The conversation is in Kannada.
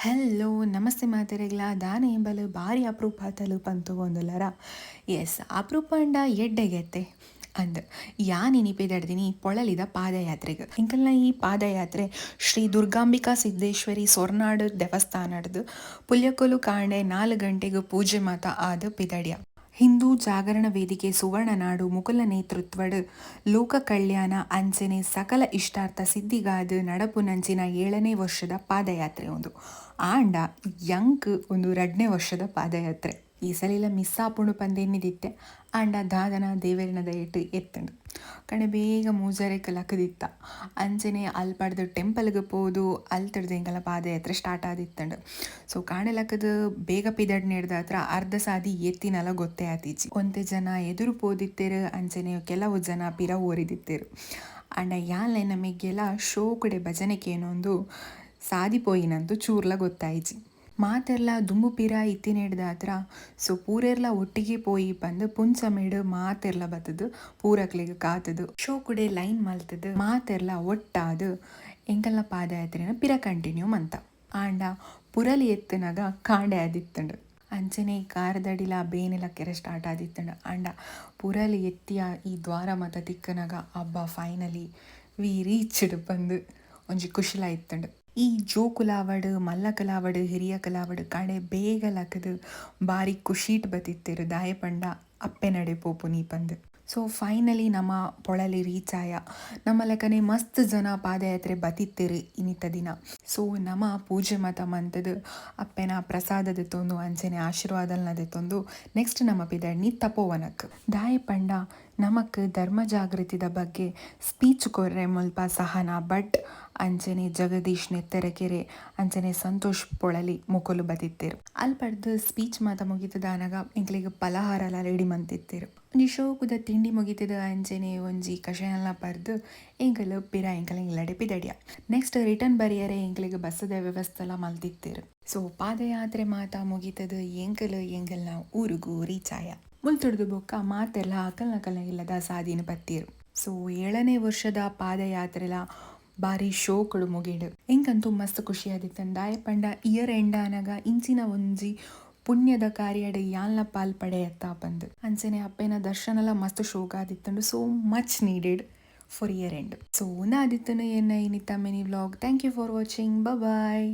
ಹಲೋ ನಮಸ್ತೆ ಮಾತೆರೆಗ್ಲ ದಾನ ಎಂಬಲು ಭಾರಿ ಅಪರೂಪ ತಲುಪಂತು ಒಂದುಲ್ಲರ ಎಸ್ ಅಪರೂಪ ಅಂಡ ಎಡ್ಡೆಗೆತ್ತೆ ಅಂದ್ ನೆನಪಿದಡ್ದಿನಿ ಪೊಳಲಿದ ಪಾದಯಾತ್ರೆಗೆ ಇಂಕಲ್ನ ಈ ಪಾದಯಾತ್ರೆ ಶ್ರೀ ದುರ್ಗಾಂಬಿಕಾ ಸಿದ್ದೇಶ್ವರಿ ಸೊರ್ನಾಡು ದೇವಸ್ಥಾನಡ್ದು ಪುಲ್ಯಕೊಲು ಕಾಂಡೆ 4 ಗಂಟೆಗೆ ಪೂಜೆ ಮಾತ ಆದ ಪಿದಡ್ಯ ಹಿಂದೂ ಜಾಗರಣ ವೇದಿಕೆ ಸುವರ್ಣನಾಡು ಮುಕುಲ ನೇತೃತ್ವಡ್ ಲೋಕ ಕಲ್ಯಾಣ ಅಂಚನೆ ಸಕಲ ಇಷ್ಟಾರ್ಥ ಸಿದ್ಧಿಗಾದ ನಡಪುನಂಚಿನ 7ನೇ ವರ್ಷದ ಪಾದಯಾತ್ರೆ ಒಂದು ಆಂಡ ಯಂಕ್ ಒಂದು 2ನೇ ವರ್ಷದ ಪಾದಯಾತ್ರೆ ಈ ಸಲಿಲ ಮಿಸ್ ಆಪುಂಡು ಪಂದೆನ್ನಿದಿತ್ತೆ ಆಂಡ ದಾದನ ದೇವೆರ್ನ ದಯಟ್ ಎತ್ತಂಡು ಕಣೆ ಬೇಗ ಮೂಜರೆಕ್ ಲಕ್ಕದಿತ್ತ ಅಂಚನೆ ಅಲ್ಪಡ್ದು ಟೆಂಪಲ್ಗೆ ಪೋದು ಅಲ್ತಡ್ದು ಎಂಕಲ ಪಾದಯಾತ್ರೆ ಸ್ಟಾರ್ಟ್ ಆದಿತ್ತಂಡು ಸೊ ಕಾಣೆ ಲಕ್ಕದ ಬೇಗ ಪಿದಡ್ ನೆಡ್ದ ಹತ್ರ ಅರ್ಧ ಸಾದಿ ಎತ್ತಿನಲ ಗೊತ್ತೇ ಆತೀಚಿ ಒಂತೆ ಜನ ಎದುರು ಪೋದಿತ್ತೇರು ಅಂಚನೆ ಕೆಲವು ಜನ ಪಿರ ಓರಿದಿತ್ತೇರು ಅಂಡ ಯಾನ್ಲೆ ನಮಗೆಲ್ಲ ಶೋ ಕಡೆ ಭಜನೆಗೇನೊಂದು ಸಾದಿಪೋಯಿನಂತೂ ಚೂರ್ಲ ಗೊತ್ತಾಯಿಜಿ ಮಾತೆರ್ಲ ದುಂಬು ಪಿರ ಇತ್ತಿನೆಡ್ದ ಹತ್ರ ಸೊ ಪೂರೆರ್ಲ ಒಟ್ಟಿಗೆ ಪೋಯಿ ಬಂದು ಪುಂಚಮೇಡು ಮಾತೆರ್ಲ ಬತ್ತದು ಪೂರಕ್ಲೆಗ್ ಕಾತದು ಶೋ ಕುಡೆ ಲೈನ್ ಮಲ್ತದು ಮಾತೆರ್ಲ ಒಟ್ಟಾದು ಎಂಕಲ್ನ ಪಾದಯಾತ್ರೆನ ಪಿರ ಕಂಟಿನ್ಯೂ ಮಂತ ಆಂಡ ಪುರಲಿ ಎತ್ತನಾಗ ಕಾಂಡೆ ಆದಿತ್ತಂಡು ಅಂಚನೆ ಕಾರದಡಿಲ ಬೇನೆಲ ಕೆರೆ ಸ್ಟಾರ್ಟ್ ಆದಿತ್ತಂಡು ಆಂಡ ಪುರಲಿ ಎತ್ತಿಯ ಈ ದ್ವಾರ ಮತ ತಿಕ್ಕನಾಗ ಹಬ್ಬ ಫೈನಲಿ ವಿ ರೀಚ್ಡ್ ಬಂದು ಒಂಜಿ ಖುಷಿಲಾಯಿತ್ತಂಡು ಈ ಜೋಕುಲಾವಡ್ ಮಲ್ಲ ಕಲಾವಡ್ ಹಿರಿಯ ಕಲಾವಡ್ ಕಾಂಡೆ ಬೇಗ ಲಕ್ಕದು ಬಾರಿ ಖುಷೀಟ್ ಬತ್ತಿತ್ತೇರು ದಾಯ ಪಂಡ ಅಪ್ಪೆ ನಡೆ ಪೋಪು ನೀ ಪಂದ್ ಸೊ ಫೈನಲಿ ನಮ್ಮ ಪೊಳಲಿ ರೀಚ್ ಆಯ ನಮ್ಮ ಲೆಕ್ಕನೆ ಮಸ್ತ್ ಜನ ಪಾದಯಾತ್ರೆ ಬತ್ತಿತ್ತೇರು ಇನ್ನಿತ್ತ ದಿನ ಸೊ ನಮ್ಮ ಪೂಜೆ ಮತ ಮಂತದು ಅಪ್ಪೆನ ಪ್ರಸಾದದ ತೊಂದು ಅಂಚನೆ ಆಶೀರ್ವಾದಲ್ನ ದೆತ್ತೊಂದು ನೆಕ್ಸ್ಟ್ ನಮ್ಮ ಪಿದಡ್ ನೀ ತಪೋವನಕ್ ದಾಯ ಪಂಡ ನಮಕ್ ಧರ್ಮ ಜಾಗೃತಿದ ಬಗ್ಗೆ ಸ್ಪೀಚ್ ಕೊರ್ರೆ ಮುಲ್ಪ ಸಹನ ಬಟ್ ಅಂಚನೆ ಜಗದೀಶ್ ನೆತ್ತೆರೆಕೆರೆ ಅಂಚನೆ ಸಂತೋಷ್ ಪೊಳಲಿ ಮುಕೊಲು ಬತ್ತಿತ್ತೇರು ಅಲ್ಪಡ್ದು ಸ್ಪೀಚ್ ಮಾತ ಮುಗಿತದಾನಾಗ ಎಂಕ್ಲಿಗೆ ಪಲಹಾರಲ ರೆಡಿ ಮಂತಿತ್ತೇರು ಒಂಜಿ ಶೋಕುದ ತಿಂಡಿ ಮುಗಿತದ ಅಂಚನೆ ಒಂಜಿ ಕಷಾಯಲ ಪರ್ದು ಎಂಕಲು ಪಿರ ಎಂಕಲ ಇಲ್ಲಡೆ ಪಿದಡ್ಯ ನೆಕ್ಸ್ಟ್ ರಿಟರ್ನ್ ಬರಿಯರೆ ಎಂಕ್ಲಿಗೆ ಬಸ್ಸದ ವ್ಯವಸ್ಥೆಲ ಮಲ್ತಿತ್ತೇರು ಸೊ ಪಾದಯಾತ್ರೆ ಮಾತ ಮುಗಿತದ ಎಂಕಲ್ನ ಊರುಗೂ ರೀಚ್ ಆಯ ಮುಲ್ತೊಡ್ದು ಬೊಕ್ಕ ಮಾತೆಲ್ಲ ಅಕಲ್ನ ಇಲ್ಲದ ಸಾದಿನ ಬತ್ತೀರು ಸೊ 7ನೇ ವರ್ಷದ ಪಾದಯಾತ್ರೆಲ ಬಾರಿ ಶೋಕುಡು ಮುಗಿಡು ಎಂಕಂತೂ ಮಸ್ತ್ ಖುಷಿ ಆದಿತ್ತಂಡು ದಾಯ ಪಂಡ ಇಯರ್ ಎಂಡ್ ಆನಾಗ ಇಂಚಿನ ಒಂಜಿ ಪುಣ್ಯದ ಕಾರ್ಯಡ್ ಯಾನ್ಲ ಪಾಲ್ಪಡೆ ಎತ್ತ ಬಂದು ಅಂಚನೆ ಅಪ್ಪೆನ ದರ್ಶನಲ ಮಸ್ತ್ ಶೋಕ ಆದಿತ್ತಂಡು so much needed for year end ಸೊ ಆದಿತ್ತನು ಎನ್ನ ಇನ್ನಿತ್ತ mini vlog thank you for watching bye